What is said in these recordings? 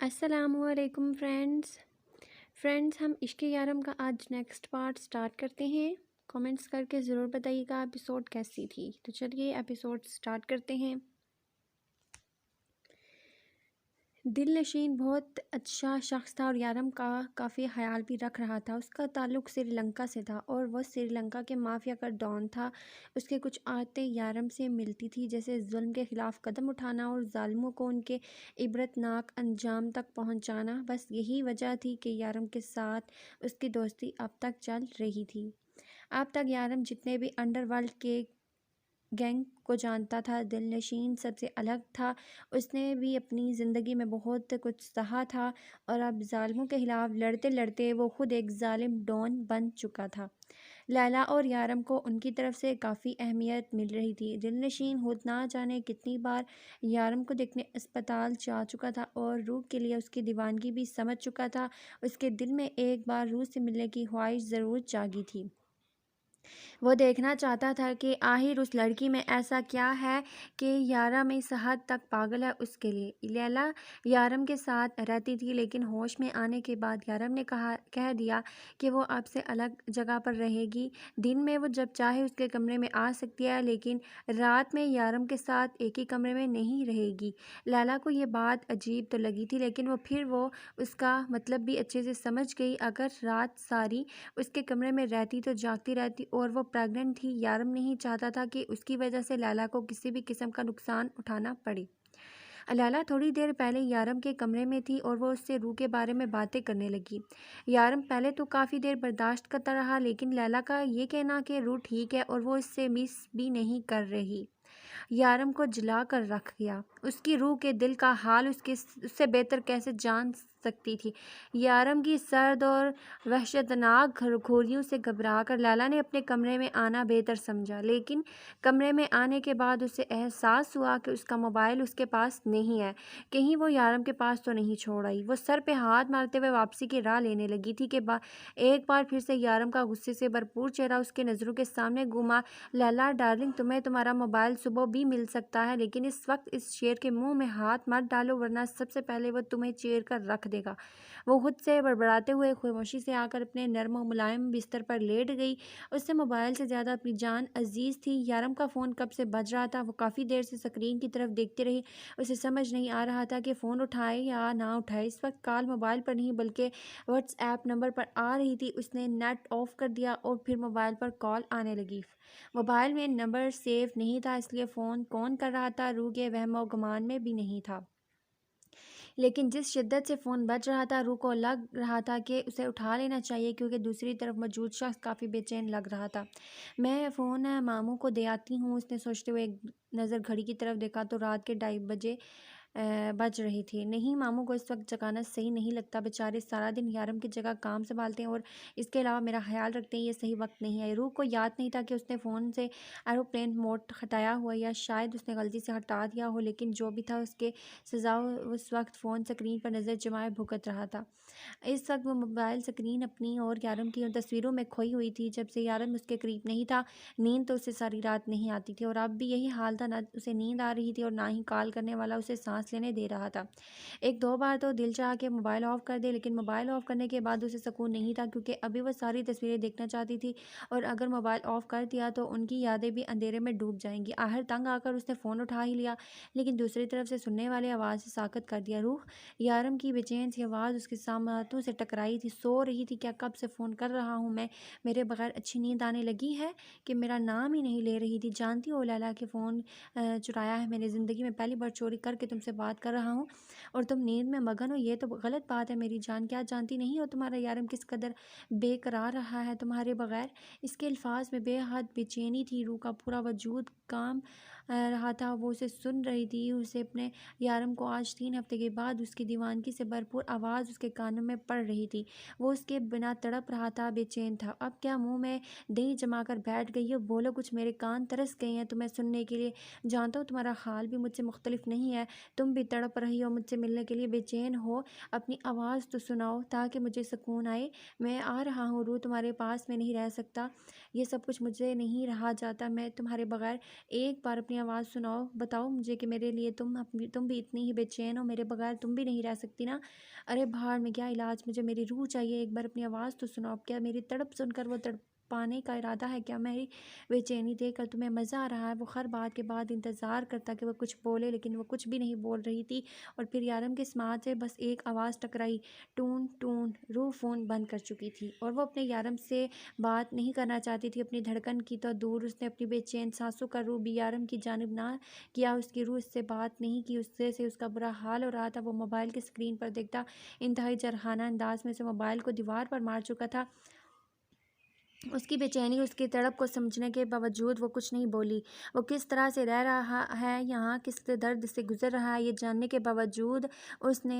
अस्सलामुअलैकुम फ्रेंड्स हम इश्क़ यारम का आज नेक्स्ट पार्ट स्टार्ट करते हैं। कमेंट्स करके ज़रूर बताइएगा एपिसोड कैसी थी। तो चलिए एपिसोड स्टार्ट करते हैं। दिलनशीन बहुत अच्छा शख्स था और यारम का काफ़ी ख्याल भी रख रहा था। उसका ताल्लुक़ श्रीलंका से था और वह श्रीलंका के माफिया का डॉन था। उसके कुछ आदतें यारम से मिलती थी, जैसे जुल्म के ख़िलाफ़ कदम उठाना और ज़ालिमों को उनके इबरतनाक अंजाम तक पहुंचाना। बस यही वजह थी कि यारम के साथ उसकी दोस्ती अब तक चल रही थी। अब तक यारम जितने भी अंडरवर्ल्ड के गैंग को जानता था, दिलनशीन सबसे अलग था। उसने भी अपनी ज़िंदगी में बहुत कुछ सहा था और अब ज़ालिमों के ख़िलाफ़ लड़ते लड़ते वो ख़ुद एक ज़ालिम डॉन बन चुका था। लैला और यारम को उनकी तरफ से काफ़ी अहमियत मिल रही थी। दिलनशीन खुद ना जाने कितनी बार यारम को देखने अस्पताल जा चुका था और रूह के लिए उसकी दीवानगी भी समझ चुका था। उसके दिल में एक बार रूह से मिलने की ख्वाहिश ज़रूर जागी थी। वो देखना चाहता था कि आखिर उस लड़की में ऐसा क्या है कि यारम इस हद तक पागल है उसके लिए। लैला यारम के साथ रहती थी, लेकिन होश में आने के बाद यारम ने कह दिया कि वो अब से अलग जगह पर रहेगी। दिन में वो जब चाहे उसके कमरे में आ सकती है, लेकिन रात में यारम के साथ एक ही कमरे में नहीं रहेगी। लैला को ये बात अजीब तो लगी थी, लेकिन फिर वो उसका मतलब भी अच्छे से समझ गई। अगर रात सारी उसके कमरे में रहती तो जागती रहती और वो प्रेग्नेंट थी। यारम नहीं चाहता था कि उसकी वजह से लैला को किसी भी किस्म का नुकसान उठाना पड़े। लैला थोड़ी देर पहले यारम के कमरे में थी और वो उससे रूह के बारे में बातें करने लगी। यारम पहले तो काफ़ी देर बर्दाश्त करता रहा, लेकिन लैला का ये कहना कि रूह ठीक है और वो इससे मिस भी नहीं कर रही, यारम को जला कर रख गया। उसकी रूह के दिल का हाल उससे बेहतर कैसे जान सकती थी। यारम की सर्द और वहशतनाक घरखोरियों से घबराकर लैला ने अपने कमरे में आना बेहतर समझा, लेकिन कमरे में आने के बाद उसे एहसास हुआ कि उसका मोबाइल उसके पास नहीं है। कहीं वो यारम के पास तो नहीं छोड़ आई। वो सर पे हाथ मारते हुए वापसी की राह लेने लगी थी कि एक बार फिर से यारम का गुस्से से भरपूर चेहरा उसके नज़रों के सामने घूमा। लैला डार्लिंग, तुम्हें तुम्हारा मोबाइल सुबह भी मिल सकता है, लेकिन इस वक्त इस शेर के मुंह में हाथ मत डालो, वरना सबसे पहले वो तुम्हें चीर कर रख देगा। वो खुद से बड़बड़ाते हुए खामोशी से आकर अपने नर्म और मुलायम बिस्तर पर लेट गई। उससे मोबाइल से ज़्यादा अपनी जान अजीज़ थी। यारम का फ़ोन कब से बज रहा था। वो काफ़ी देर से स्क्रीन की तरफ देखती रही। उसे समझ नहीं आ रहा था कि फ़ोन उठाए या ना उठाए। इस वक्त कॉल मोबाइल पर नहीं बल्कि व्हाट्सएप नंबर पर आ रही थी। उसने नेट ऑफ कर दिया और फिर मोबाइल पर कॉल आने लगी। मोबाइल में नंबर सेव नहीं था, इसलिए फ़ोन कौन कर रहा था रूह के वहमो गुमान में भी नहीं था। लेकिन जिस शिद्दत से फ़ोन बज रहा था, रूह को लग रहा था कि उसे उठा लेना चाहिए, क्योंकि दूसरी तरफ मौजूद शख्स काफ़ी बेचैन लग रहा था। मैं फ़ोन मामू को दे आती हूँ, उसने सोचते हुए एक नज़र घड़ी की तरफ देखा तो रात के 2:30 बजे बज रही थी। नहीं, मामू को इस वक्त जगाना सही नहीं लगता। बेचारे सारा दिन यारम की जगह काम संभालते हैं और इसके अलावा मेरा ख्याल रखते हैं। ये सही वक्त नहीं है। रूह को याद नहीं था कि उसने फ़ोन से एरोप्लेन मोड हटाया हुआ, या शायद उसने गलती से हटा दिया हो, लेकिन जो भी था उसके सज़ा उस वक्त फ़ोन स्क्रीन पर नज़र जमाए भुगत रहा था। इस वक्त वो मोबाइल स्क्रीन अपनी और यारम की उन तस्वीरों में खोई हुई थी। जब से यारम उसके करीब नहीं था, नींद तो उसे सारी रात नहीं आती थी और अब भी यही हाल था। ना उसे नींद आ रही थी और ना ही कॉल करने वाला उसे सांस लेने दे रहा था। एक दो बार तो दिल चाहा कि मोबाइल ऑफ कर दे, लेकिन मोबाइल ऑफ करने के बाद उसे सुकून नहीं था, क्योंकि अभी वह सारी तस्वीरें देखना चाहती थी और अगर मोबाइल ऑफ कर दिया तो उनकी यादें भी अंधेरे में डूब जाएंगी। आखिर तंग आकर उसने फ़ोन उठा ही लिया, लेकिन दूसरी तरफ से सुनने वाली आवाज़ से साकत कर दिया। रूह, यारम की बेचैन सी आवाज़ उसके हाथों से टकराई थी। सो रही थी क्या? कब से फ़ोन कर रहा हूँ मैं, मेरे बगैर अच्छी नींद आने लगी है कि मेरा नाम ही नहीं ले रही थी। जानती हो लैला के फ़ोन चुराया है मैंने, ज़िंदगी में पहली बार चोरी करके तुमसे बात कर रहा हूँ और तुम नींद में मगन हो। ये तो गलत बात है मेरी जान। क्या जानती नहीं हो तुम्हारा यारम किस कदर बेकरार रहा है तुम्हारे बगैर? इसके अल्फाज में बेहद बेचैनी थी। रूह का पूरा वजूद काम रहा था। वो उसे सुन रही थी। उसे अपने यारम को आज 3 हफ्ते के बाद उसकी दीवानगी से भरपूर आवाज़ उसके कानों में पड़ रही थी। वो उसके बिना तड़प रहा था, बेचैन था। अब क्या मुंह में दही जमा कर बैठ गई हो? बोलो कुछ, मेरे कान तरस गए हैं तुम्हें सुनने के लिए। जानता हूँ तुम्हारा हाल भी मुझसे मुख्तलिफ नहीं है, तुम भी तड़प रही हो, मुझसे मिलने के लिए बेचैन हो। अपनी आवाज़ तो सुनाओ ताकि मुझे सुकून आए। मैं आ रहा हूँ रूह, तुम्हारे पास में नहीं रह सकता। ये सब कुछ मुझे नहीं रहा जाता। मैं तुम्हारे बगैर एक बार अपनी अपनी आवाज़ सुनाओ, बताओ मुझे कि मेरे लिए तुम भी इतनी ही बेचैन हो, मेरे बगैर तुम भी नहीं रह सकती ना। अरे भाड़ में क्या इलाज, मुझे मेरी रूह चाहिए, एक बार अपनी आवाज़ तो सुनाओ। क्या मेरी तड़प सुनकर वो तड़प पाने का इरादा है? क्या मेरी बेचैनी देखकर तुम्हें मज़ा आ रहा है? वो हर बात के बाद इंतज़ार करता कि वो कुछ बोले, लेकिन वो कुछ भी नहीं बोल रही थी। और फिर यारम की समात से बस एक आवाज़ टकराई, टून टून। रूह फ़ोन बंद कर चुकी थी और वो अपने यारम से बात नहीं करना चाहती थी। अपनी धड़कन की तो दूर, उसने अपनी बेचैन सांसों का रूह भी यारम की जानिब ना किया। उसकी रूह उससे बात नहीं की, उससे से उसका बुरा हाल हो रहा था। वो मोबाइल की स्क्रीन पर देखता इंतहाई जरहाना अंदाज में से मोबाइल को दीवार पर मार चुका था। उसकी बेचैनी, उसकी तड़प को समझने के बावजूद वो कुछ नहीं बोली। वो किस तरह से रह रहा है यहाँ, किस दर्द से गुजर रहा है, ये जानने के बावजूद उसने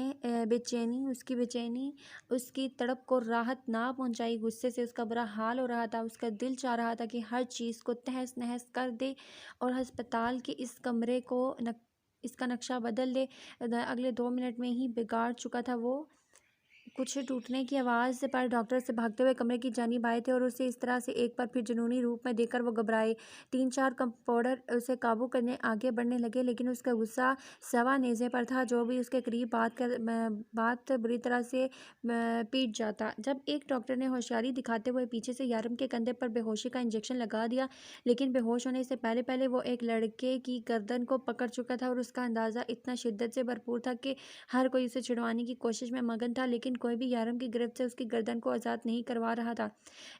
उसकी बेचैनी, उसकी तड़प को राहत ना पहुँचाई। गुस्से से उसका बुरा हाल हो रहा था। उसका दिल चाह रहा था कि हर चीज़ को तहस नहस कर दे और अस्पताल के इस कमरे को इसका नक्शा बदल दे। अगले 2 मिनट में ही बिगाड़ चुका था वो। कुछ टूटने की आवाज़ पर डॉक्टर से भागते हुए कमरे की जानिब आए थे और उसे इस तरह से एक बार फिर जुनूनी रूप में देखकर वो घबराए। 3-4 कंपाउंडर उसे काबू करने आगे बढ़ने लगे, लेकिन उसका गुस्सा सवा नेज़े पर था। जो भी उसके करीब बात बुरी तरह से पीट जाता। जब एक डॉक्टर ने होशियारी दिखाते हुए पीछे से यारम के कंधे पर बेहोशी का इंजेक्शन लगा दिया, लेकिन बेहोश होने से पहले पहले वो एक लड़के की गर्दन को पकड़ चुका था और उसका अंदाज़ा इतना शिद्दत से भरपूर था कि हर कोई उसे छुड़वाने की कोशिश में मगन था, लेकिन कोई भी यारम की गिरफ्त से उसकी गर्दन को आज़ाद नहीं करवा रहा था।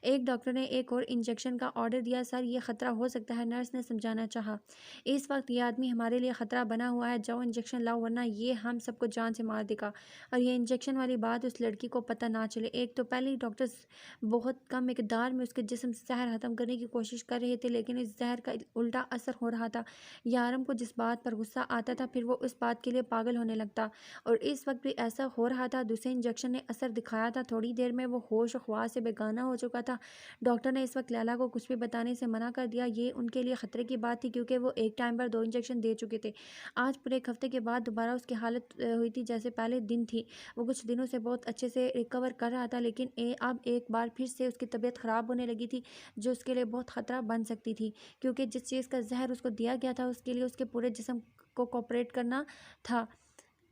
एक डॉक्टर ने एक और इंजेक्शन का ऑर्डर दिया। सर, ये ख़तरा हो सकता है, नर्स ने समझाना चाहा। इस वक्त ये आदमी हमारे लिए ख़तरा बना हुआ है। जाओ इंजेक्शन लाओ, वरना ये हम सबको जान से मार देगा। और ये इंजेक्शन वाली बात उस लड़की को पता ना चले। एक तो पहले ही डॉक्टर्स बहुत कम मिकदार में उसके जिस्म से जहर ख़त्म करने की कोशिश कर रहे थे, लेकिन इस जहर का उल्टा असर हो रहा था। यारम को जिस बात पर गुस्सा आता था, फिर वो उस बात के लिए पागल होने लगता, और इस वक्त भी ऐसा हो रहा था। दूसरे इंजेक्शन ने असर दिखाया था। थोड़ी देर में वो होश ख्वास से बेगाना हो चुका था। डॉक्टर ने इस वक्त लैला को कुछ भी बताने से मना कर दिया। ये उनके लिए ख़तरे की बात थी, क्योंकि वो एक टाइम पर 2 इंजेक्शन दे चुके थे। आज पूरे एक हफ्ते के बाद दोबारा उसकी हालत हुई थी जैसे पहले दिन थी। वो कुछ दिनों से बहुत अच्छे से रिकवर कर रहा था, लेकिन अब एक बार फिर से उसकी तबीयत ख़राब होने लगी थी, जो उसके लिए बहुत ख़तरा बन सकती थी, क्योंकि जिस चीज़ का जहर उसको दिया गया था उसके लिए उसके पूरे जिस्म को कोऑपरेट करना था,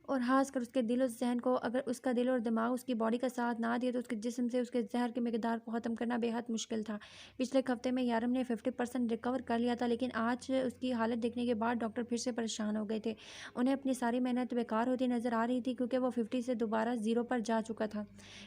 और ख़ासकर उसके दिल और ज़हन को। अगर उसका दिल और दिमाग उसकी बॉडी का साथ ना दिए तो उसके जिस्म से उसके जहर के मिकदार को ख़त्म करना बेहद मुश्किल था। पिछले हफ्ते में यारम ने 50% रिकवर कर लिया था, लेकिन आज उसकी हालत देखने के बाद डॉक्टर फिर से परेशान हो गए थे। उन्हें अपनी सारी मेहनत बेकार होती नज़र आ रही थी, क्योंकि वो 50 से दोबारा 0 पर जा चुका था।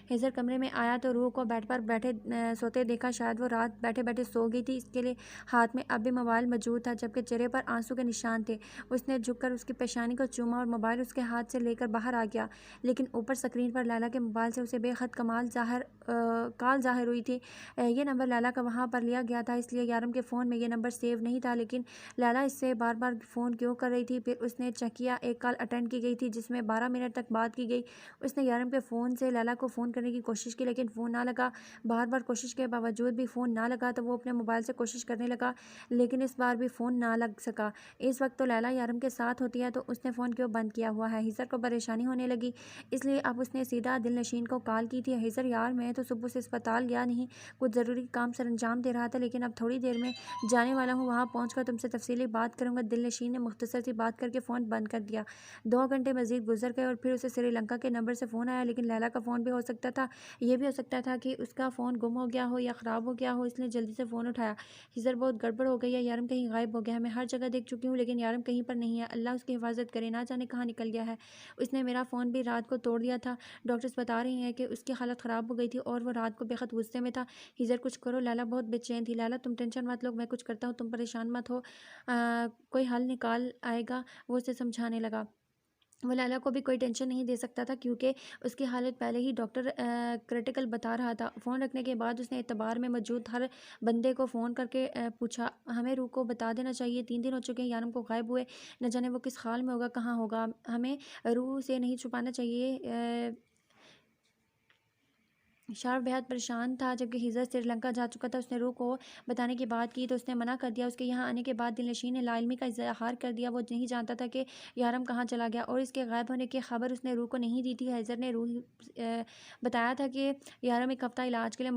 हेज़र कमरे में आया तो रूह को बेड पर बैठे सोते देखा। शायद वो रात बैठे बैठे सो गई थी, इसके लिए हाथ में अब भी मोबाइल मौजूद था, जबकि चेहरे पर आंसू के निशान थे। उसने झुककर उसकी पेशानी को चूमा और मोबाइल उसके हाथ से लेकर बाहर आ गया, लेकिन ऊपर स्क्रीन पर लैला के मोबाइल से उसे बेहद कॉल ज़ाहिर हुई थी। ये नंबर लैला का वहाँ पर लिया गया था, इसलिए यारम के फ़ोन में ये नंबर सेव नहीं था, लेकिन लैला इससे बार बार फ़ोन क्यों कर रही थी? फिर उसने चेक किया, एक कॉल अटेंड की गई थी जिसमें 12 मिनट तक बात की गई। उसने यारम के फ़ोन से लैला को फ़ोन करने की कोशिश की, लेकिन फ़ोन ना लगा। बार बार कोशिश के बावजूद भी फ़ोन ना लगा, तो वो अपने मोबाइल से कोशिश करने लगा, लेकिन इस बार भी फ़ोन ना लग सका। इस वक्त तो लैला यारम के साथ होती है, तो उसने फ़ोन क्यों बंद किया हुआ है? हिजर को परेशानी होने लगी, इसलिए अब उसने सीधा दिलनशीन को कॉल की थी। हिजर यार, मैं तो सुबह से अस्पताल गया नहीं, कुछ ज़रूरी काम सर अंजाम दे रहा था, लेकिन अब थोड़ी देर में जाने वाला हूँ। वहाँ पहुँचकर तुमसे तफसीली बात करूँगा। दिलनशीन ने मुख्तसर सी बात करके फ़ोन बंद कर दिया। 2 घंटे मज़ीद गुजर गए और फिर उसे श्रीलंका के नंबर से फ़ोन आया, लेकिन लैला का फ़ोन भी हो सकता था। यह भी हो सकता था कि उसका फ़ोन गुम हो गया हो या ख़राब हो गया हो, इसलिए जल्दी से फ़ोन उठाया। हिजर, बहुत गड़बड़ हो गई है, यारम कहीं गायब हो गया है। मैं हर जगह देख चुकी हूँ, लेकिन यारम कहीं पर नहीं है। अल्लाह उसकी हिफाजत करे, ना जाने कहाँ निकल गया है। उसने मेरा फ़ोन भी रात को तोड़ दिया था। डॉक्टर्स बता रही हैं कि उसकी हालत ख़राब हो गई थी और वो रात को बेहद गुस्से में था। हिजर, कुछ करो। लैला बहुत बेचैन थी। लैला, तुम टेंशन मत लो, मैं कुछ करता हूँ, तुम परेशान मत हो, कोई हल निकाल आएगा, वो उसे समझाने लगा। वो लैला को भी कोई टेंशन नहीं दे सकता था, क्योंकि उसकी हालत पहले ही डॉक्टर क्रिटिकल बता रहा था। फ़ोन रखने के बाद उसने एतबार में मौजूद हर बंदे को फ़ोन करके पूछा, हमें रूह को बता देना चाहिए, 3 दिन हो चुके हैं यारम को गायब हुए, न जाने वो किस हाल में होगा, कहाँ होगा। हमें रूह से नहीं छुपाना चाहिए। शार्प बेहद परेशान था जबकि हिजर श्रीलंका जा चुका था। उसने रूह को बताने की बात की तो उसने मना कर दिया। उसके यहाँ आने के बाद दिलनशीन ने लाइलमी का इजहार कर दिया। वो नहीं जानता था कि यारम कहाँ चला गया और इसके गायब होने की खबर उसने रूह को नहीं दी थी। हिजर ने रूह बताया था कि यारम एक हफ्ता इलाज के लिए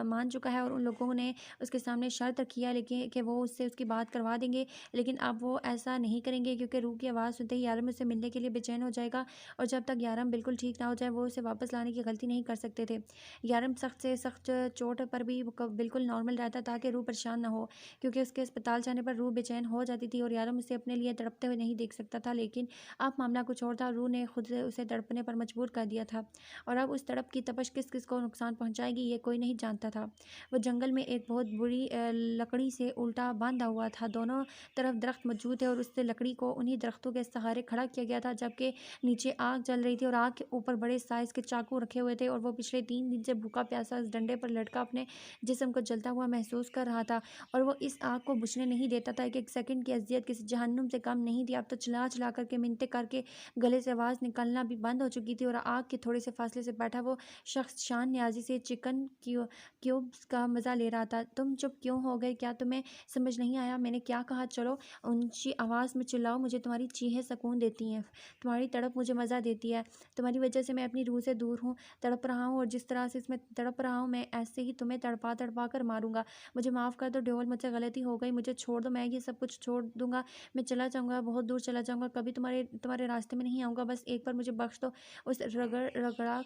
मान चुका है और उन लोगों ने उसके सामने शर्त रखी है लेकिन कि वो उससे उसकी बात करवा देंगे, लेकिन अब वो ऐसा नहीं करेंगे क्योंकि रूह की आवाज़ सुनते ही यारम उससे मिलने के लिए बेचैन हो जाएगा और जब तक यारम बिल्कुल ठीक ना हो जाए वो उसे वापस लाने की गलती नहीं कर सकते थे। यारम सख्त से सख्त चोट पर भी बिल्कुल नॉर्मल रहता था कि रूह परेशान ना हो, क्योंकि उसके अस्पताल जाने पर रूह बेचैन हो जाती थी और यारम उसे अपने लिए तड़पते हुए नहीं देख सकता था। लेकिन अब मामला कुछ और था। रूह ने खुद उसे तड़पने पर मजबूर कर दिया था और अब उस तड़प की तपश किस किस को नुकसान पहुंचाएगी ये कोई नहीं जानता था। वो जंगल में एक बहुत बुरी लकड़ी से उल्टा बांधा हुआ था। दोनों तरफ दरख्त मौजूद थे और उससे लकड़ी को उन्हीं दरख्तों के सहारे खड़ा किया गया था, जबकि नीचे आग जल रही थी और आग के ऊपर बड़े साइज के चाकू रखे हुए थे और वो पिछले 3 दिन से भूखा प्यासा इस डंडे पर लटका अपने जिस्म को जलता हुआ महसूस कर रहा था और वो इस आग को बुझने नहीं देता था। एक सेकंड की अजियत किसी जहन्नुम से कम नहीं थी। अब तो चिल्ला चिल्ला करके मिन्नतें करके गले से आवाज़ निकलना भी बंद हो चुकी थी और आग के थोड़े से फासले से बैठा वो शख्स शान न्याजी से चिकन क्यूब्स का मज़ा ले रहा था। तुम चुप क्यों हो गए? क्या तुम्हें समझ नहीं आया मैंने क्या कहा? चलो ऊंची आवाज़ में चिल्लाओ, मुझे तुम्हारी चीखें सुकून देती हैं, तुम्हारी तड़प मुझे मज़ा देती है। तुम्हारी वजह से मैं अपनी रूह से दूर हूँ, तड़प रहा हूँ और जिस तरह से इसमें तड़प रहा हूँ मैं ऐसे ही तुम्हें तड़पा तड़पा कर मारूंगा। मुझे माफ़ कर दो ड्योल, मुझसे गलती हो गई, मुझे छोड़ दो, मैं ये सब कुछ छोड़ दूंगा, मैं चला जाऊंगा, बहुत दूर चला जाऊंगा, कभी तुम्हारे तुम्हारे रास्ते में नहीं आऊँगा, बस एक बार मुझे बख्श दो। उस रगड़ा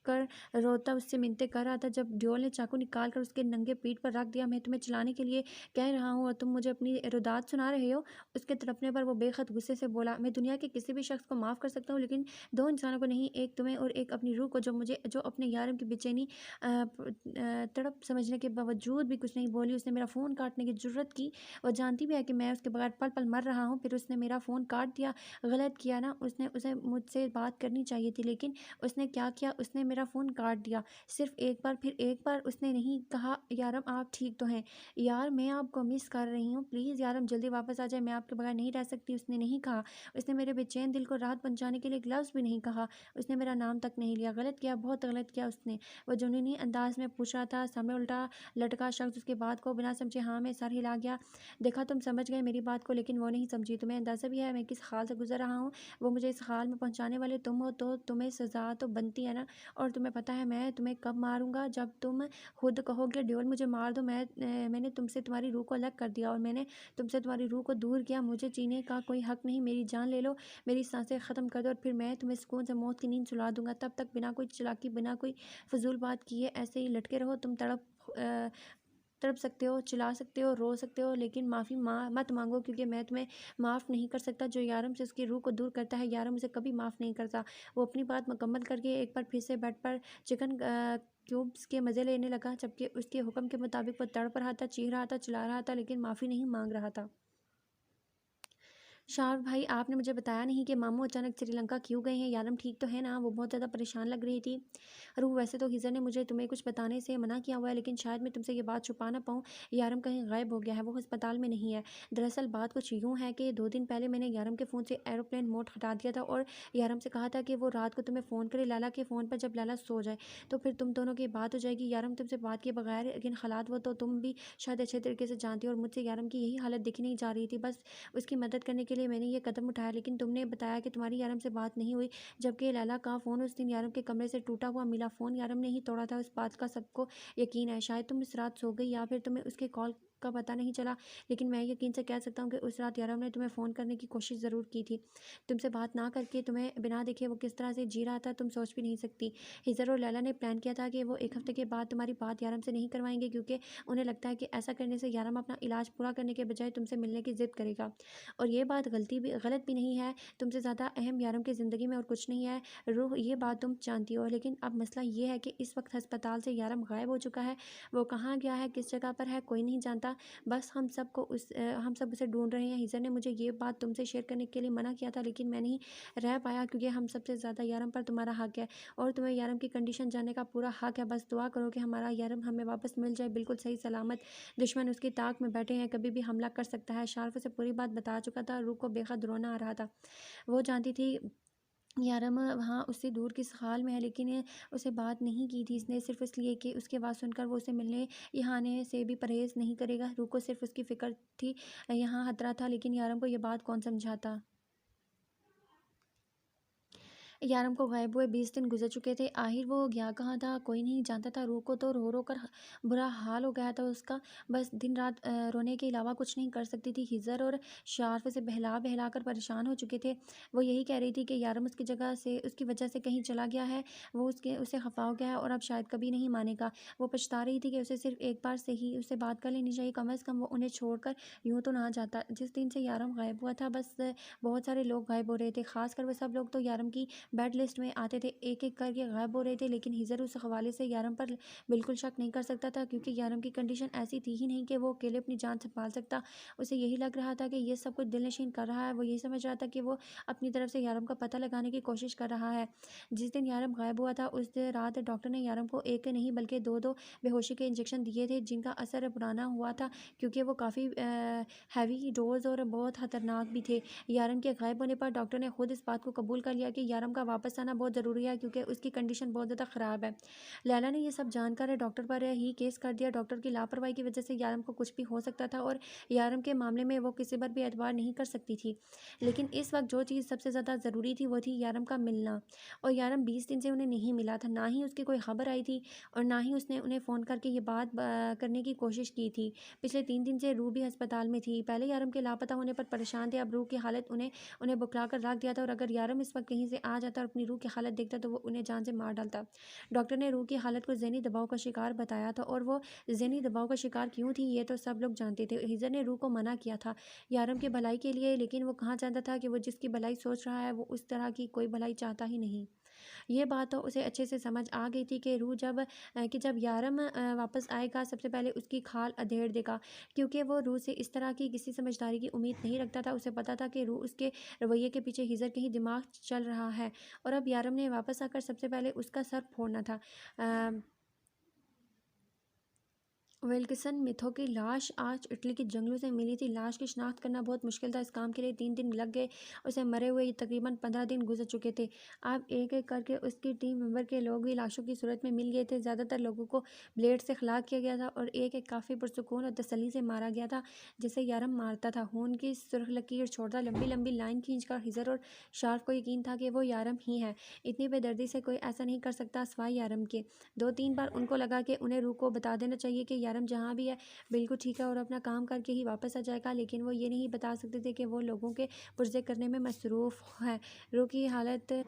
कर रोता उससे मिन्नतें कर रहा था जब ड्योल ने चाकू निकाल कर उसके नंगे पीठ पर रख दिया। मैं तुम्हें चलाने के लिए कह रहा हूँ और तुम मुझे अपनी रुदात सुना रहे हो? उसके तड़पने पर वो बेखत गुस्से से बोला, मैं दुनिया के किसी भी शख्स को माफ़ कर सकता हूँ लेकिन दो इंसानों को नहीं, एक तुम्हें और एक अपनी रूह को, जो अपने यारम की बेचैनी तड़प समझने के बावजूद भी कुछ नहीं बोली। उसने मेरा फ़ोन काटने की जुर्रत की। वो जानती भी है कि मैं उसके बगैर पल पल मर रहा हूँ, फिर उसने मेरा फ़ोन काट दिया। गलत किया ना उसने, उसे मुझसे बात करनी चाहिए थी लेकिन उसने क्या किया, उसने मेरा फ़ोन काट दिया। सिर्फ एक बार, फिर एक बार उसने नहीं कहा यारम आप ठीक तो हैं? यार मैं आपको मिस कर रही हूँ, प्लीज़ यारम जल्दी वापस आ जाए, मैं आपके बगैर नहीं रह सकती। उसने नहीं कहा। उसने मेरे बेचैन दिल को राहत पहुँचाने के लिए एक लफ्ज़ भी नहीं कहा। उसने मेरा नाम तक नहीं लिया। गलत किया, बहुत गलत किया उसने। वो जुनूनी अंदाज में पूछ रहा था। सामने उल्टा लटका शख्स उसकी बात को बिना समझे हाँ में सर हिला गया। देखा तुम समझ गए मेरी बात को, लेकिन वो नहीं समझी। तुम्हें अंदाज़ा भी है मैं किस हाल से गुजर रहा हूँ? वो मुझे इस हाल में पहुँचाने वाले तुम हो तो तुम्हें सज़ा तो बनती है ना। और तुम्हें पता है मैं तुम्हें कब मारूंगा? जब तुम खुद कहोगे ड्योल मुझे मार दो। मैंने तुमसे तुम्हारी रूह को अलग कर दिया और मैंने तुमसे तुम्हारी रूह को दूर किया। मुझे जीने का कोई हक नहीं। मेरी जान ले लो, मेरी सांसें ख़त्म कर दो और फिर मैं तुम्हें सुकून से मौत की नींद सुला दूंगा। तब तक बिना कोई चालाकी, बिना कोई फजूल बात किए ऐसे ही लटके रहो। तुम तड़प सकते हो, चिल्ला सकते हो, रो सकते हो, लेकिन माफ़ी मत मांगो क्योंकि मैं तुम्हें माफ़ नहीं कर सकता। जो यारम से उसकी रूह को दूर करता है यारम उसे कभी माफ़ नहीं करता। वो अपनी बात मुकम्मल करके एक बार फिर से बेड पर चिकन क्यूब्स के मज़े लेने लगा, जबकि उसके हुक्म के मुताबिक वो तड़प रहा था, चीख रहा था, चिल्ला रहा था, लेकिन माफ़ी नहीं मांग रहा था। शाहरुख भाई, आपने मुझे बताया नहीं कि मामू अचानक श्रीलंका क्यों गए हैं? यारम ठीक तो है ना? वो बहुत ज़्यादा परेशान लग रही थी। रूह, वैसे तो हिजर ने मुझे तुम्हें कुछ बताने से मना किया हुआ है, लेकिन शायद मैं तुमसे ये बात छुपा ना पाऊँ। यारम कहीं गायब हो गया है, वो अस्पताल में नहीं है। दरअसल बात कुछ यूँ है कि 2 दिन पहले मैंने यारम के फ़ोन से एरोप्लेन मोड हटा दिया था और यारम से कहा था कि वो रात को तुम्हें फ़ोन करे लैला के फ़ोन पर, जब लैला सो जाए तो फिर तुम दोनों की बात हो जाएगी। यारम तुमसे बात किए बगैर लेकिन हालात वो तो तुम भी शायद अच्छे तरीके से जानती हो और मुझसे यारम की यही हालत दिखी नहीं जा रही थी। बस उसकी मदद करने के लिए मैंने ये कदम उठाया, लेकिन तुमने बताया कि तुम्हारी यारम से बात नहीं हुई, जबकि लैला का फ़ोन उस दिन यारम के कमरे से टूटा हुआ मिला। फ़ोन यारम ने ही तोड़ा था, इस बात का सबको यकीन है। शायद तुम इस रात सो गई या फिर तुम्हें उसके कॉल का पता नहीं चला, लेकिन मैं यकीन से कह सकता हूँ कि उस रात यारम ने तुम्हें फ़ोन करने की कोशिश ज़रूर की थी। तुमसे बात ना करके, तुम्हें बिना देखे वो किस तरह से जी रहा था तुम सोच भी नहीं सकती। हिजर और लैला ने प्लान किया था कि वो 1 हफ्ते के बाद तुम्हारी बात यारम से नहीं करवाएंगे, क्योंकि उन्हें लगता है कि ऐसा करने से यारम अपना इलाज पूरा करने के बजाय तुमसे मिलने की ज़िद करेगा। और ये बात गलत भी नहीं है। तुमसे ज़्यादा अहम यारम की ज़िंदगी में और कुछ नहीं है। रूह, ये बात तुम जानती हो, लेकिन अब मसला ये है कि इस वक्त अस्पताल से यारम गायब हो चुका है। वो कहाँ गया है, किस जगह पर है, कोई नहीं जानता। बस हम सब उसे ढूंढ रहे हैं। हिजर ने मुझे ये बात तुमसे शेयर करने के लिए मना किया था, लेकिन मैं नहीं रह पाया क्योंकि हम सबसे ज़्यादा यारम पर तुम्हारा हक है और तुम्हें यारम की कंडीशन जानने का पूरा हक है। बस दुआ करो कि हमारा यारम हमें वापस मिल जाए बिल्कुल सही सलामत। दुश्मन उसकी ताक में बैठे हैं, कभी भी हमला कर सकता है। शारफ से पूरी बात बता चुका था। रूह को बेहद रोना आ रहा था। वो जानती थी यारम वहाँ उससे दूर किस हाल में है, लेकिन उसे बात नहीं की थी इसने, सिर्फ़ इसलिए कि उसकी आवाज़ सुनकर वो उसे मिलने यहाँ आने से भी परहेज़ नहीं करेगा। रूह को सिर्फ़ उसकी फ़िक्र थी, यहाँ खतरा था, लेकिन यारम को ये बात कौन समझाता। यारम को गायब हुए 20 दिन गुजर चुके थे। आखिर वो गया कहाँ था, कोई नहीं जानता था। रूह को तो रो रो कर बुरा हाल हो गया था उसका। बस दिन रात रोने के अलावा कुछ नहीं कर सकती थी। हिजर और शार्फ से बहला बहला कर परेशान हो चुके थे। वो यही कह रही थी कि यारम उसकी जगह से, उसकी वजह से कहीं चला गया है, वो उसके उसे खफा हो गया है और अब शायद कभी नहीं मानेगा। वो पछता रही थी कि उसे सिर्फ एक बार से ही उससे बात कर लेनी चाहिए, कम अज़ कम वो उन्हें छोड़कर यूँ तो ना जाता। जिस दिन से यारम गायब हुआ था, बस बहुत सारे लोग गायब हो रहे थे, खासकर वह सब लोग तो यारम की बैड लिस्ट में आते थे, एक-एक करके गायब हो रहे थे। लेकिन हिजर उस हवाले से यारम पर बिल्कुल शक नहीं कर सकता था, क्योंकि यारम की कंडीशन ऐसी थी ही नहीं कि वो अकेले अपनी जान संभाल सकता। उसे यही लग रहा था कि ये सब कुछ दिलनशीन कर रहा है। वो यही समझ रहा था कि वो अपनी तरफ से यारम का पता लगाने की कोशिश कर रहा है। जिस दिन यारम गायब हुआ था, उस रात डॉक्टर ने यारम को एक नहीं बल्कि 2-2 बेहोशी के इंजेक्शन दिए थे, जिनका असर पुराना हुआ था, क्योंकि वो काफ़ी हैवी डोज़ और बहुत खतरनाक भी थे। यारम के गायब होने पर डॉक्टर ने खुद इस बात को कबूल कर लिया कि यारम का वापस आना बहुत ज़रूरी है, क्योंकि उसकी कंडीशन बहुत ज़्यादा ख़राब है। लैला ने ये सब जानकर डॉक्टर पर ही केस कर दिया। डॉक्टर की लापरवाही की वजह से यारम को कुछ भी हो सकता था और यारम के मामले में वो किसी पर भी एतबार नहीं कर सकती थी। लेकिन इस वक्त जो चीज़ सबसे ज़्यादा ज़रूरी थी वो थी यारम का मिलना, और यारम 20 दिन से उन्हें नहीं मिला था। ना ही उसकी कोई खबर आई थी और ना ही उसने उन्हें फ़ोन करके ये बात करने की कोशिश की थी। पिछले 3 दिन से रूह भी अस्पताल में थी। पहले यारम के लापता होने पर परेशान थे, अब रूह की हालत उन्हें उन्हें बुखला कर रख दिया था, और अगर यारम इस वक्त कहीं से आ जाता और अपनी रूह की हालत देखता तो वो उन्हें जान से मार डालता। डॉक्टर ने रूह की हालत को ज़हनी दबाव का शिकार बताया था, और वो ज़हनी दबाव का शिकार क्यों थी ये तो सब लोग जानते थे। हिजर ने रूह को मना किया था यारम की भलाई के लिए, लेकिन वो कहाँ जानता था कि वो जिसकी भलाई सोच रहा है वो उस तरह की कोई भलाई चाहता ही नहीं। ये बात तो उसे अच्छे से समझ आ गई थी कि रूह जब यारम वापस आएगा, सबसे पहले उसकी खाल अधेड़ देगा, क्योंकि वो रूह से इस तरह की किसी समझदारी की उम्मीद नहीं रखता था। उसे पता था कि रूह उसके रवैये के पीछे हिजर कहीं दिमाग चल रहा है, और अब यारम ने वापस आकर सबसे पहले उसका सर फोड़ना था। विल्किसन मिथो की लाश आज इटली के जंगलों से मिली थी। लाश की शिनाख्त करना बहुत मुश्किल था। इस काम के लिए 3 दिन लग गए। उसे मरे हुए तकरीबन 15 दिन गुजर चुके थे। अब एक एक करके उसकी टीम मेंबर के लोग भी लाशों की सूरत में मिल गए थे। ज़्यादातर लोगों को ब्लेड से खलाक किया गया था और एक एक काफ़ी पुरसुकून और तसल्ली से मारा गया था, जैसे यारम मारता था, खून की सुर्ख लकीर छोड़ता। लंबी लंबी लाइन खींचकर हिजर और शार्फ को यकीन था कि वो यारम ही है। इतनी बेदर्दी से कोई ऐसा नहीं कर सकता सिवाय यारम के। 2-3 बार उनको लगा कि उन्हें रूह को बता देना चाहिए कि यारम जहाँ भी है बिल्कुल ठीक है और अपना काम करके ही वापस आ जाएगा, लेकिन वो ये नहीं बता सकते थे कि वो लोगों के पुर्जे करने में मसरूफ़ है। रूह की हालत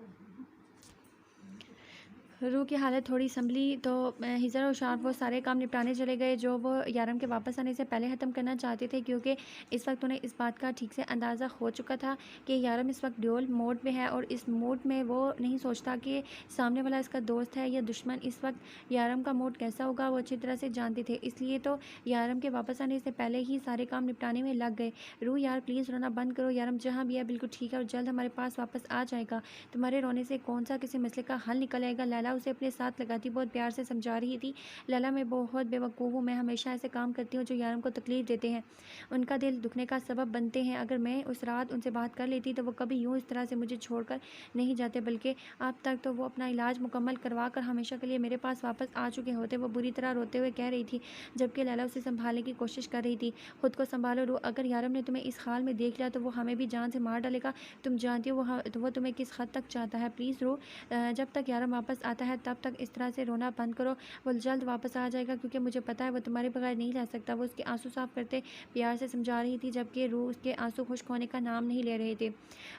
रूह की हालत थोड़ी संभली तो हिजर और शार्प वो सारे काम निपटाने चले गए जो वो यारम के वापस आने से पहले ख़त्म करना चाहते थे, क्योंकि इस वक्त उन्हें इस बात का ठीक से अंदाज़ा हो चुका था कि यारम इस वक्त ड्यूल मोड में है, और इस मोड में वो नहीं सोचता कि सामने वाला इसका दोस्त है या दुश्मन। इस वक्त यारम का मोड कैसा होगा वो अच्छी तरह से जानते थे, इसलिए तो यारम के वापस आने से पहले ही सारे काम निपटाने में लग गए। रूह यार प्लीज़ रोना बंद करो, यारम जहाँ भी है बिल्कुल ठीक है और जल्द हमारे पास वापस आ जाएगा। तुम्हारे रोने से कौन सा किसी मसले का हल निकल आएगा। लैला उसे अपने साथ लगाती बहुत प्यार से समझा रही थी। लैला मैं बहुत बेवकूफ़ हूँ, मैं हमेशा ऐसे काम करती हूँ जो यारम को तकलीफ़ देते हैं, उनका दिल दुखने का सबब बनते हैं। अगर मैं उस रात उनसे बात कर लेती तो वो कभी यूँ इस तरह से मुझे छोड़कर नहीं जाते, बल्कि अब तक तो वो अपना इलाज मुकम्मल करवा कर हमेशा के लिए मेरे पास वापस आ चुके होते। वो बुरी तरह रोते हुए कह रही थी, जबकि लैला उसे संभालने की कोशिश कर रही थी। खुद को संभालो रूह, अगर यारम ने तुम्हें इस हाल में देख लिया तो वो हमें भी जान से मार डालेगा। तुम जानती हो वो तुम्हें किस हद तक चाहता है। प्लीज़ रूह, जब तक यारम वापस आता है तब तक इस तरह से रोना बंद करो। वो जल्द वापस आ जाएगा, क्योंकि मुझे पता है वो तुम्हारे बगैर नहीं रह सकता। वो उसके आंसू साफ करते प्यार से समझा रही थी, जबकि रूह उसके आंसू खुश्क होने का नाम नहीं ले रहे थे।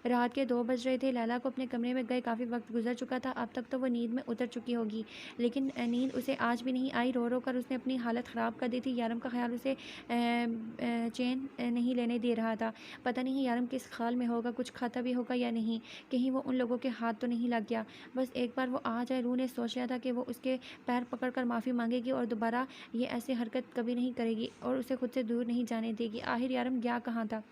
रात के 2 बज रहे थे। लैला को अपने कमरे में गए काफ़ी वक्त गुजर चुका था। अब तक तो वो नींद में उतर चुकी होगी, लेकिन नींद उसे आज भी नहीं आई। रो रो कर उसने अपनी हालत ख़राब कर दी थी। यारम का ख्याल उसे चैन नहीं लेने दे रहा था। पता नहीं यारम किस हाल में होगा, कुछ खाता भी होगा या नहीं, कहीं वो उन लोगों के हाथ तो नहीं लग गया। बस एक बार वो आ जाए रूह ने सोच लिया था कि वो उसके पैर पकड़कर माफ़ी मांगेगी और दोबारा ये ऐसी हरकत कभी नहीं करेगी और उसे खुद से दूर नहीं जाने देगी। आखिर यारम गया कहाँ था?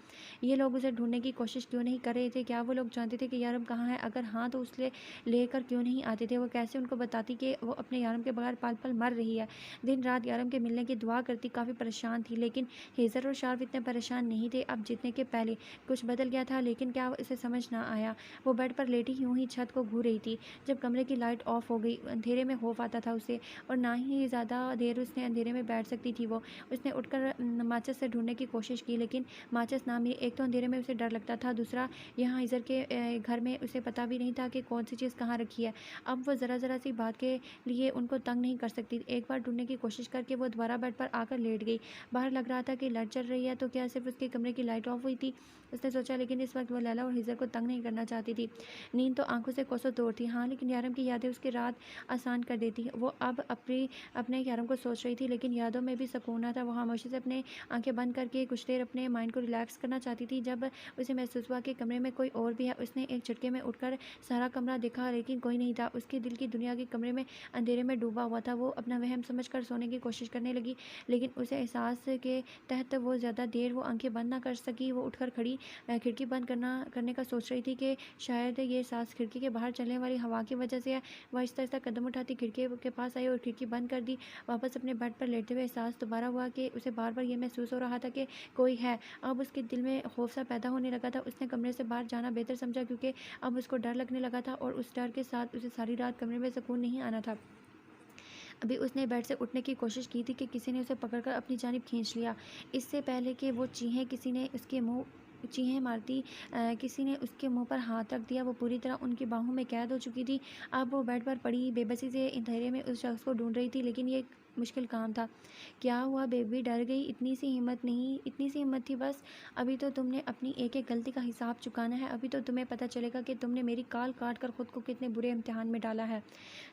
ये लोग उसे ढूंढने की कोशिश क्यों नहीं कर रहे थे? क्या वो लोग जानते थे कि यारम कहाँ है? अगर हाँ तो उसले लेकर क्यों नहीं आते थे? वो कैसे उनको बताती कि वो अपने यारम के बगैर पल पल मर रही है? दिन रात यारम के मिलने की दुआ करती, काफ़ी परेशान थी। लेकिन हेज़र और शार्प इतने परेशान नहीं थे अब जितने के पहले। कुछ बदल गया था, लेकिन क्या उसे समझ ना आया। वो बेड पर लेटी यूं ही छत को घूर रही थी जब कमरे की लाइट ऑफ हो गई। अंधेरे में खौफ आता था उसे, और ना ही ज़्यादा देर उसने अंधेरे में बैठ सकती थी। उसने उठकर माचिस से ढूंढने की कोशिश की, लेकिन माचिस ना मिली। एक तो अंधेरे में उसे डर लगता था, दूसरा यहाँ हिजर के घर में उसे पता भी नहीं था कि कौन सी चीज़ कहाँ रखी है। अब वो ज़रा ज़रा सी बात के लिए उनको तंग नहीं कर सकती। एक बार ढूंढने की कोशिश करके वो दोबारा बेड पर आकर लेट गई। बाहर लग रहा था कि लाइट चल रही है, तो क्या सिर्फ उसके कमरे की लाइट ऑफ हुई थी? उसने सोचा, लेकिन इस वक्त वो लैला और हिजर को तंग नहीं करना चाहती थी। नींद तो आंखों से कोसों दूर थी, हाँ, लेकिन यारम की यादें उसकी रात आसान कर देती। वो अब अपने यारम को सोच रही थी, लेकिन यादों में भी सुकून ना था। वो खामोशी से अपने आंखें बंद करके कुछ देर अपने माइंड को रिलैक्स करना चाहती थी जब उसे महसूस हुआ कि कमरे में कोई और भी है। उसने एक झटके में उठकर सारा कमरा देखा, लेकिन कोई नहीं था। उसके दिल की दुनिया के कमरे में अंधेरे में डूबा हुआ था। वो अपना वहम समझकर सोने की कोशिश करने लगी, लेकिन उसे एहसास के तहत वो ज़्यादा देर वो आंखें बंद ना कर सकी। वो उठकर खिड़की बंद करने का सोच रही थी कि शायद ये सांस खिड़की के बाहर चलने वाली हवा की वजह से है। वह आहिस्ता आहिस्ता कदम उठाती खिड़की के पास आई और खिड़की बंद कर दी। वापस अपने बेड पर लेटते हुए एहसास दोबारा हुआ कि उसे बार बार ये महसूस हो रहा था कि कोई है। अब उसके दिल में खौफ सा पैदा होने लगा था। उसने कमरे से बाहर जाना बेहतर समझा, क्योंकि अब उसको डर लगने लगा था और उस डर के साथ उसे सारी रात कमरे में सुकून नहीं आना था। अभी उसने बेड से उठने की कोशिश की थी कि किसी ने उसे पकड़कर अपनी जानिब खींच लिया। इससे पहले कि वो चीखें, किसी ने उसके मुंह चीखें मारती किसी ने उसके मुंह पर हाथ रख दिया। वो पूरी तरह उनकी बाहों में कैद हो चुकी थी। अब वो बेड पर पड़ी बेबसी से अंधेरे में उस शख्स को ढूंढ रही थी, लेकिन ये एक मुश्किल काम था। क्या हुआ बेबी? डर गई? इतनी सी हिम्मत नहीं, इतनी सी हिम्मत थी बस। अभी तो तुमने अपनी एक एक गलती का हिसाब चुकाना है। अभी तो तुम्हें पता चलेगा कि तुमने मेरी काल काट कर खुद को कितने बुरे इम्तिहान में डाला है।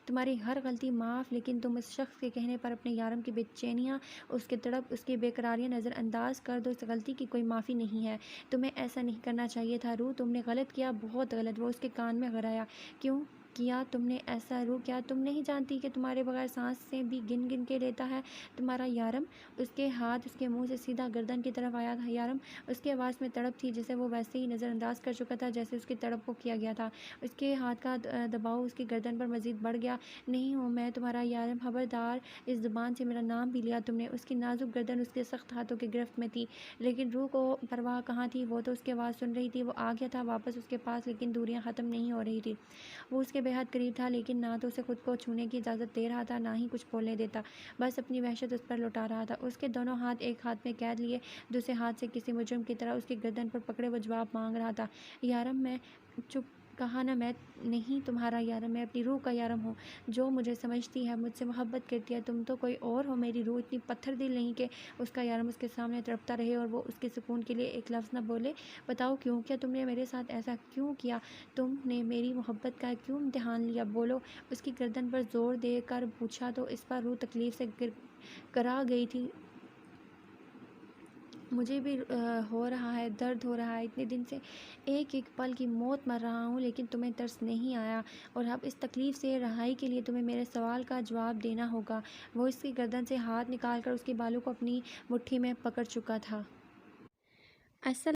तुम्हारी हर गलती माफ़, लेकिन तुम इस शख्स के कहने पर अपने यारम की बेचैनियाँ, उसकी तड़प, उसकी बेकरारियाँ नज़रअंदाज कर दो। इस गलती की कोई माफ़ी नहीं है। तुम्हें ऐसा नहीं करना चाहिए था रूह, तुमने गलत किया, बहुत गलत। वो उसके कान में गराया। क्यों किया तुमने ऐसा रूह? क्या तुम नहीं जानती कि तुम्हारे बगैर सांसें भी गिन गिन के लेता है तुम्हारा यारम? उसके हाथ उसके मुंह से सीधा गर्दन की तरफ आया था। यारम, उसकी आवाज़ में तड़प थी जिसे वो वैसे ही नज़रअंदाज कर चुका था जैसे उसकी तड़प को किया गया था। उसके हाथ का दबाव उसकी गर्दन पर मज़ीद बढ़ गया। नहीं हूँ मैं तुम्हारा यारम, खबरदार। इस ज़ुबान से मेरा नाम भी लिया तुमने। उसकी नाजुक गर्दन उसके सख्त हाथों की गिरफ्त में थी, लेकिन रूह को परवाह कहाँ थी। वो तो उसकी आवाज़ सुन रही थी। वो आ गया था वापस उसके पास, लेकिन दूरियां ख़त्म नहीं हो रही थी। वो उसके बेहद करीब था, लेकिन ना तो उसे खुद को छूने की इजाज़त दे रहा था, ना ही कुछ बोलने देता। बस अपनी वहशत उस पर लौटा रहा था। उसके दोनों हाथ एक हाथ में कैद लिए, दूसरे हाथ से किसी मुजरिम की तरह उसकी गर्दन पर पकड़े वो जवाब मांग रहा था। यारम, मैं चुप कहा ना, मैं नहीं तुम्हारा यारम, मैं अपनी रूह का यारम हूँ, जो मुझे समझती है, मुझसे मोहब्बत करती है। तुम तो कोई और हो। मेरी रूह इतनी पत्थर दिल नहीं कि उसका यारम उसके सामने तड़पता रहे और वो उसके सुकून के लिए एक लफ्ज़ न बोले। बताओ क्यों? क्या तुमने मेरे साथ ऐसा क्यों किया? तुमने मेरी मोहब्बत का क्यों इम्तिहान लिया? बोलो। उसकी गर्दन पर जोर देकर पूछा तो इस पर रूह तकलीफ से करा गई थी। मुझे भी हो रहा है, दर्द हो रहा है। इतने दिन से एक एक पल की मौत मर रहा हूँ, लेकिन तुम्हें तरस नहीं आया, और अब इस तकलीफ़ से रहाई के लिए तुम्हें मेरे सवाल का जवाब देना होगा। वो इसकी गर्दन से हाथ निकाल कर उसके बालों को अपनी मुट्ठी में पकड़ चुका था। असल